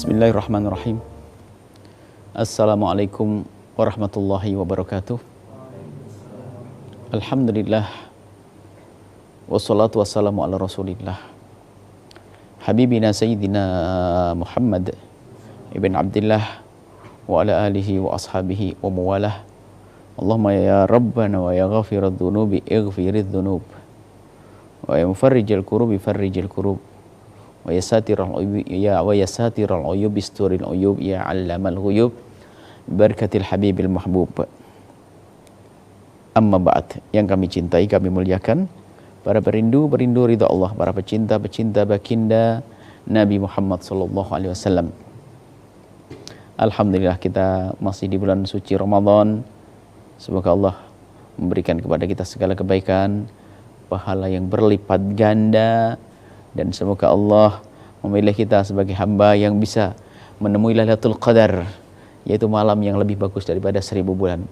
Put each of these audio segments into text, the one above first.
Bismillahirrahmanirrahim. Assalamualaikum warahmatullahi wabarakatuh. Alhamdulillah. Wassalatu wassalamu ala rasulillah. Habibina Sayyidina Muhammad ibn Abdillah wa ala alihi wa ashabihi wa mawalah. Allahumma ya Rabbana wa ya ghafiradz dzunubi ighfiridz dzunub. Wa ya mufarrijal kurubi farrijal kurub. Wa yasatiral uyub isturil uyub ya 'allamal ghuyub barakatil habibil mahbub. Amma ba'd, yang kami cintai, kami muliakan, para perindu ridha Allah, para pecinta baginda Nabi Muhammad sallallahu alaihi wasallam. Alhamdulillah kita masih di bulan suci Ramadan. Semoga Allah memberikan kepada kita segala kebaikan, pahala yang berlipat ganda, dan semoga Allah memilih kita sebagai hamba yang bisa menemui Lailatul Qadar, yaitu malam yang lebih bagus daripada 1000 bulan.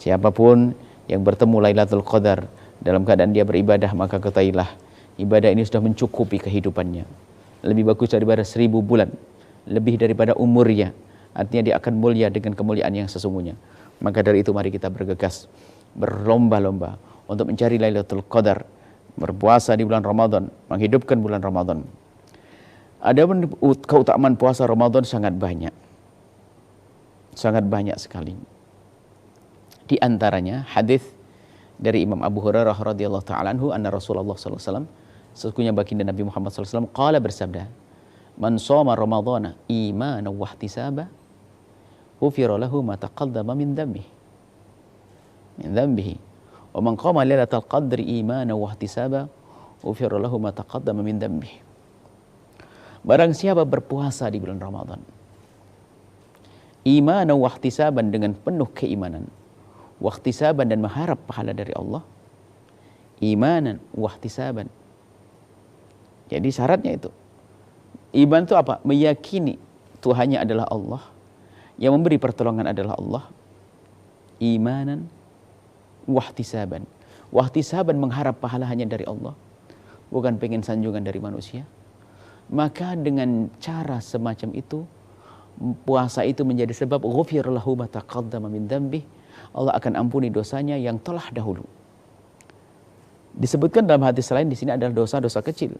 Siapapun yang bertemu Lailatul Qadar dalam keadaan dia beribadah, maka ketahuilah ibadah ini sudah mencukupi kehidupannya. Lebih bagus daripada 1000 bulan, lebih daripada umurnya. Artinya dia akan mulia dengan kemuliaan yang sesungguhnya. Maka dari itu mari kita bergegas, berlomba-lomba untuk mencari Lailatul Qadar, berpuasa di bulan Ramadan, menghidupkan bulan Ramadan. Ada keutamaan puasa Ramadan sangat banyak sekali. Di antaranya hadis dari Imam Abu Hurairah radhiyallahu ta'ala anhu, anna Rasulullah sallallahu alaihi wasallam, sesungguhnya baginda Nabi Muhammad sallallahu alaihi wasallam, qala, bersabda, man shoma ramadhana imanan wa ihtisaba ghufira lahu ma taqaddama min dhanbihi wa man qama lailatal qadri imanan wa ihtisaba ghufira lahu ma taqaddama min dhanbihi. Barang siapa berpuasa di bulan Ramadan imanan wa ihtisaban, dengan penuh keimanan, wa ihtisaban, dan mengharap pahala dari Allah, imanan wa ihtisaban. Jadi syaratnya itu, iman itu apa? Meyakini Tuhannya adalah Allah, yang memberi pertolongan adalah Allah. Imanan wahtisaban. Wahtisaban, mengharap pahala hanya dari Allah, bukan pengen sanjungan dari manusia. Maka dengan cara semacam itu, puasa itu menjadi sebab ghufir lahu ma taqaddama min dzambi. Allah akan ampuni dosanya yang telah dahulu. Disebutkan dalam hadis lain di sini adalah dosa-dosa kecil.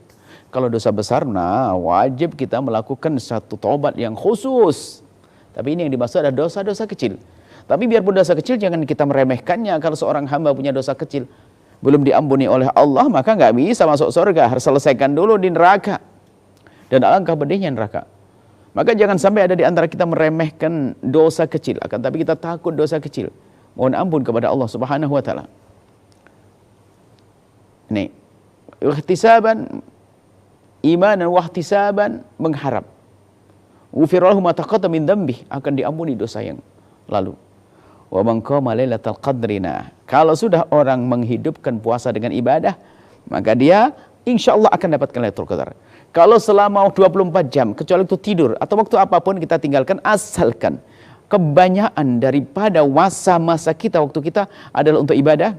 Kalau dosa besar, nah wajib kita melakukan satu taubat yang khusus. Tapi ini yang dimaksud adalah dosa-dosa kecil. Tapi biarpun dosa kecil, jangan kita meremehkannya. Kalau seorang hamba punya dosa kecil, belum diampuni oleh Allah, maka nggak bisa masuk surga. Harus selesaikan dulu di neraka. Dan alangkah pedihnya neraka. Maka jangan sampai ada di antara kita meremehkan dosa kecil, akan tapi kita takut dosa kecil. Mohon ampun kepada Allah Subhanahu wa taala. Ini ihtisaban, imanan wahtisaban, mengharap. Ghufirallahu ma taqaddama min dzambi, akan diampuni dosa yang lalu. Wa man qama lailatal qadri, kalau sudah orang menghidupkan puasa dengan ibadah, maka dia insyaallah akan dapatkan Lailatul Qadar. Kalau selama 24 jam, kecuali itu tidur atau waktu apapun kita tinggalkan, asalkan kebanyakan daripada masa kita, waktu kita adalah untuk ibadah,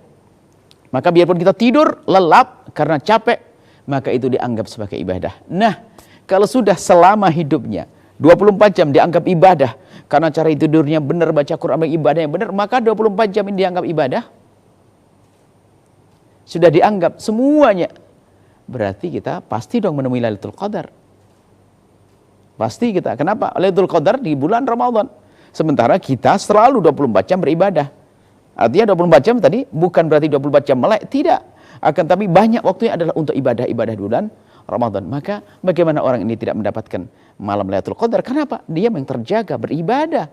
maka biarpun kita tidur lelap karena capek, maka itu dianggap sebagai ibadah. Nah, kalau sudah selama hidupnya 24 jam dianggap ibadah, karena cara tidurnya benar, baca Quran ibadah yang benar, maka 24 jam ini dianggap ibadah. Sudah dianggap semuanya. Berarti kita pasti dong menemui Lailatul Qadar. Pasti kita. Kenapa? Lailatul Qadar di bulan Ramadan. Sementara kita selalu 24 jam beribadah. Artinya 24 jam tadi bukan berarti 24 jam melek, tidak. Akan tapi banyak waktunya adalah untuk ibadah-ibadah di bulan Ramadan. Maka bagaimana orang ini tidak mendapatkan malam Lailatul Qadar? Kenapa? Dia yang terjaga beribadah.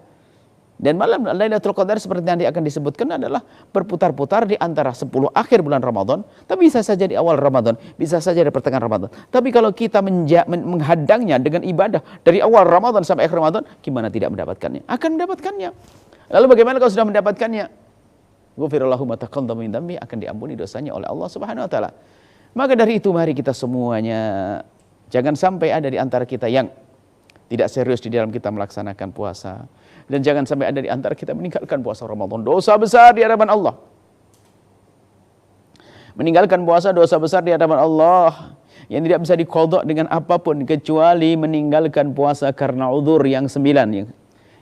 Dan malam Lailatul Qadar seperti nanti akan disebutkan adalah berputar-putar di antara 10 akhir bulan Ramadan, tapi bisa saja di awal Ramadan, bisa saja di pertengahan Ramadan. Tapi kalau kita menghadangnya dengan ibadah dari awal Ramadan sampai akhir Ramadan, gimana tidak mendapatkannya? Akan mendapatkannya. Lalu bagaimana kalau sudah mendapatkannya? Ghufirallahu ma taqaddama min dzambi, akan diampuni dosanya oleh Allah Subhanahu wa taala. Maka dari itu mari kita semuanya jangan sampai ada di antara kita yang tidak serius di dalam kita melaksanakan puasa. Dan jangan sampai ada di antara kita meninggalkan puasa Ramadan. Dosa besar di hadapan Allah. Meninggalkan puasa dosa besar di hadapan Allah. yang tidak bisa diqadha dengan apapun kecuali meninggalkan puasa karena uzur yang 9.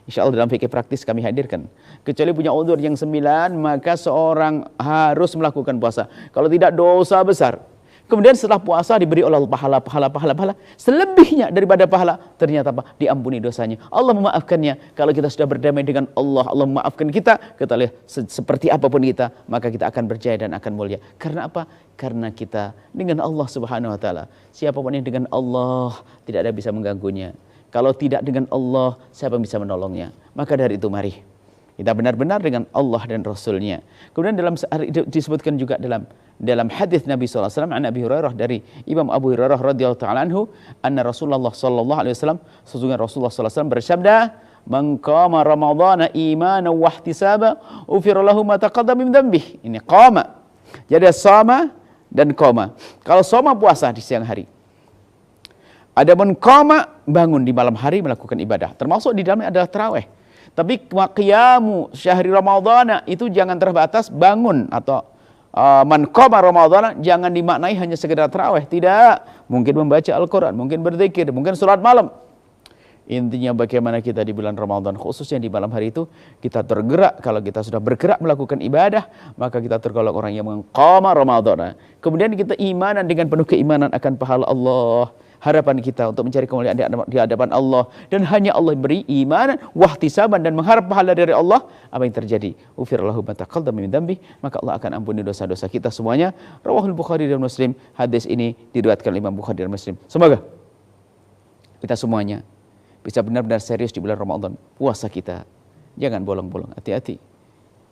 Insya Allah dalam fikih praktis kami hadirkan. Kecuali punya uzur yang 9, maka seorang harus melakukan puasa. Kalau tidak, dosa besar. Kemudian setelah puasa diberi oleh Allah pahala. Selebihnya daripada pahala, ternyata apa? Diampuni dosanya. Allah memaafkannya. Kalau kita sudah berdamai dengan Allah, Allah memaafkan kita. Kita lihat seperti apapun kita, maka kita akan berjaya dan akan mulia. Karena apa? Karena kita dengan Allah Subhanahu wa taala. Siapapun yang dengan Allah, tidak ada bisa mengganggunya. Kalau tidak dengan Allah, siapa yang bisa menolongnya? Maka dari itu mari kita benar-benar dengan Allah dan Rasulnya. Kemudian disebutkan juga dalam hadis Nabi SAW, an Abi Hurairah, dari Imam Abu Hurairah radhiyallahu ta'ala anhu, anna Rasulullah sallallahu alaihi wasallam, sesungguhnya Rasulullah sallallahu alaihi wasallam bersabda, "Man qama ramadhana imanan wa ihtisaba, ufira lahu ma taqaddama min dhanbihi." Ini qama. Jadi sama dan qama. Kalau sama puasa di siang hari. Adapun qama bangun di malam hari melakukan ibadah. Termasuk di dalamnya adalah tarawih. Tapi qiyamu syahri ramadhana itu jangan terbatas bangun, atau man qama ramadhana jangan dimaknai hanya sekedar tarawih. Tidak, mungkin membaca Al-Qur'an, mungkin berzikir, mungkin salat malam. Intinya bagaimana kita di bulan Ramadan, khususnya di malam hari itu kita tergerak. Kalau kita sudah bergerak melakukan ibadah, maka kita tergolong orang yang mengqama ramadhana. Kemudian kita imanan dengan penuh keimanan akan pahala Allah. Harapan kita untuk mencari kemuliaan di hadapan Allah, dan hanya Allah beri iman, wahtisaban, dan mengharap pahala dari Allah. Apa yang terjadi? Ufirallahu ma taqaddama min dzambi, maka Allah akan ampuni dosa-dosa kita semuanya. Rawahul Bukhari dan Muslim. Hadis ini diriwayatkan oleh Imam Bukhari dan Muslim. Semoga kita semuanya bisa benar-benar serius di bulan Ramadan. Puasa kita jangan bolong-bolong, hati-hati.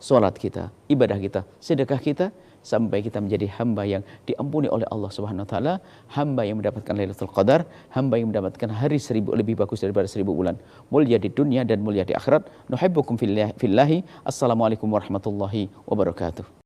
Salat kita, ibadah kita, sedekah kita, sampai kita menjadi hamba yang diampuni oleh Allah Subhanahu wa taala, hamba yang mendapatkan Lailatul Qadar, hamba yang mendapatkan hari 1000 lebih bagus daripada 1000 bulan. Mulia di dunia dan mulia di akhirat. Nuhibbukum fillahi. Assalamualaikum warahmatullahi wabarakatuh.